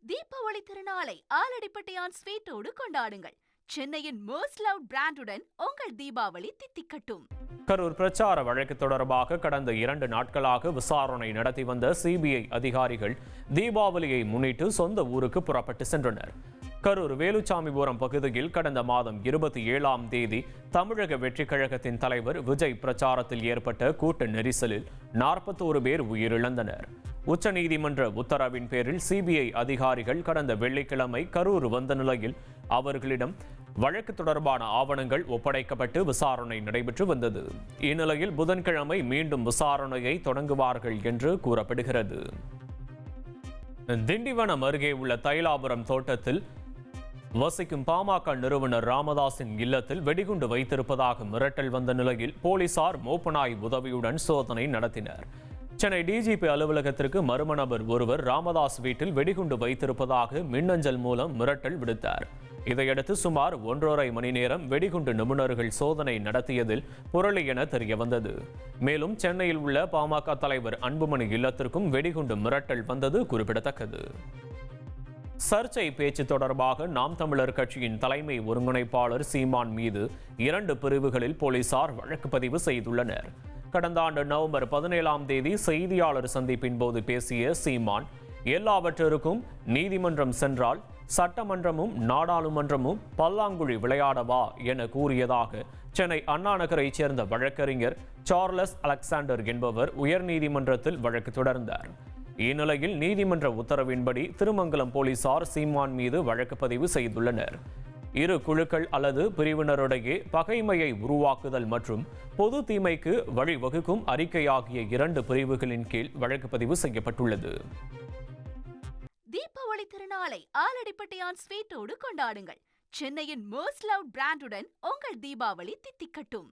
தீபாவளி திருநாளை ஆலடிப்பட்டியான் ஸ்வீட்டோடு கொண்டாடுங்கள். சென்னையின் மோஸ்ட் லவ் பிராண்டுடன் உங்கள் தீபாவளி தித்திக்கட்டும். கரூர் பிரச்சார வழக்கு தொடர்பாக கடந்த 2 நாட்களாக விசாரணை நடத்தி வந்த சிபிஐ அதிகாரிகள் தீபாவளியை முன்னிட்டு சொந்த ஊருக்கு புறப்பட்டு சென்றனர். கரூர் வேலுச்சாமிபுரம் பகுதியில் கடந்த மாதம் 27ஆம் தேதி தமிழக வெற்றிக் கழகத்தின் தலைவர் விஜய் பிரச்சாரத்தில் ஏற்பட்ட கூட்ட நெரிசலில் 41 பேர் உயிரிழந்தனர். உச்சநீதிமன்ற உத்தரவின் பேரில் சிபிஐ அதிகாரிகள் கடந்த வெள்ளிக்கிழமை கரூர் வந்த நிலையில் அவர்களிடம் வழக்கு தொடர்பான ஆவணங்கள் ஒப்படைக்கப்பட்டு விசாரணை நடைபெற்று வந்தது. இந்நிலையில் புதன்கிழமை மீண்டும் விசாரணையை தொடங்குவார்கள் என்று கூறப்படுகிறது. திண்டிவனம் அருகே உள்ள தைலாபுரம் தோட்டத்தில் வசிக்கும் பாமக நிறுவனர் ராமதாஸின் இல்லத்தில் வெடிகுண்டு வைத்திருப்பதாக மிரட்டல் வந்த நிலையில் போலீசார் மோப்பனாய் உதவியுடன் சோதனை நடத்தினர். சென்னை டிஜிபி அலுவலகத்திற்கு மர்ம நபர் ஒருவர் ராமதாஸ் வீட்டில் வெடிகுண்டு வைத்திருப்பதாக மின்னஞ்சல் மூலம் மிரட்டல் விடுத்தார். இதையடுத்து சுமார் 1.5 மணி நேரம் வெடிகுண்டு நிபுணர்கள் சோதனை நடத்தியதில் புரளி என தெரியவந்தது. மேலும் சென்னையில் உள்ள பாமக தலைவர் அன்புமணி இல்லத்திற்கும் வெடிகுண்டு மிரட்டல் வந்தது குறிப்பிடத்தக்கது. சர்ச்சை பேச்சு தொடர்பாக நாம் தமிழர் கட்சியின் தலைமை ஒருங்கிணைப்பாளர் சீமான் மீது 2 பிரிவுகளில் போலீசார் வழக்கு பதிவு செய்துள்ளனர். கடந்த ஆண்டு நவம்பர் 17ஆம் தேதி செய்தியாளர் சந்திப்பின் போது பேசிய சீமான், எல்லாவற்றிற்கும் நீதிமன்றம் சென்றால் சட்டமன்றமும் நாடாளுமன்றமும் பல்லாங்குழி விளையாடவா என கூறியதாக சென்னை அண்ணா நகரைச் சேர்ந்த வழக்கறிஞர் சார்லஸ் அலெக்சாண்டர் என்பவர் உயர்நீதிமன்றத்தில் வழக்கு தொடர்ந்தார். இந்நிலையில் நீதிமன்ற உத்தரவின்படி திருமங்கலம் போலீசார் சீமான் மீது வழக்கு பதிவு செய்துள்ளனர். இரு குழுக்கள் அல்லது பிரிவினரிடையே பகைமையை உருவாக்குதல் மற்றும் பொது தீமைக்கு வழிவகுக்கும் அறிக்கை ஆகிய 2 பிரிவுகளின் கீழ் வழக்கு பதிவு செய்யப்பட்டுள்ளது. தீபாவளி திருநாளை ஆலடிப்பட்டியான் ஸ்வீட்டோடு கொண்டாடுங்கள். சென்னையின் மோஸ்ட் லவ் பிராண்டுடன் உங்கள் தீபாவளி தித்திக்கட்டும்.